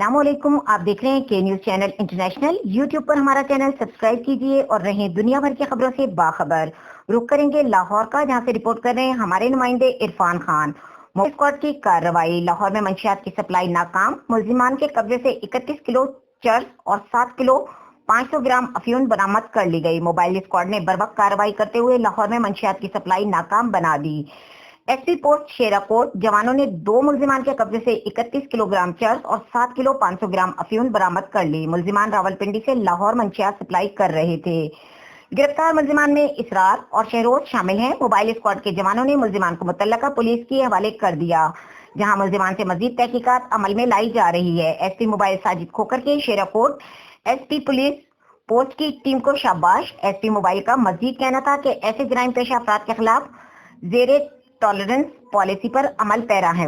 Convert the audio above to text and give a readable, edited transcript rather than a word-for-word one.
अस्सलामुअलैकुम। आप देख रहे हैं के न्यूज चैनल इंटरनेशनल। यूट्यूब पर हमारा चैनल सब्सक्राइब कीजिए और रहें दुनिया भर की खबरों से बाखबर। रुक करेंगे लाहौर का, जहां से रिपोर्ट कर रहे हैं हमारे नुमाइंदे इरफान खान। मोबाइल स्क्वाड की कार्रवाई। लाहौर में मंशियात की सप्लाई नाकाम। मुलजिमान के कब्जे से 31 किलो चर्स और 7 किलो 500 ग्राम अफीम बरामद कर ली गई। मोबाइल स्क्वाड ने बर्वक्त कार्रवाई करते हुए लाहौर में मंशियात की सप्लाई नाकाम बना दी। एसपी पोस्ट शेराकोट जवानों ने 2 मुलजिमान के कब्जे से 31 किलोग्राम चर्स और 7 किलो 500 ग्राम अफीम बरामद कर ली। मुलजिमान रावलपिंडी से लाहौर मंशियात सप्लाई कर रहे थे। गिरफ्तार मुलजिमान में इसरार और शहरोज शामिल हैं। मोबाइल स्क्वाड के जवानों ने मुलजिमान को मुतल्लका पुलिस के हवाले कर दिया, जहां मुलजिमान से मजीद तहकीकात अमल में लाई जा रही है। एसपी मोबाइल साजिद खोकर के शेराकोट एसपी पुलिस पोस्ट की टीम को शाबाश। एसपी मोबाइल का मजीद कहना था कि ऐसे जराइम पेशा अफराद के खिलाफ जेरे टॉलरेंस पॉलिसी पर अमल पैरा है।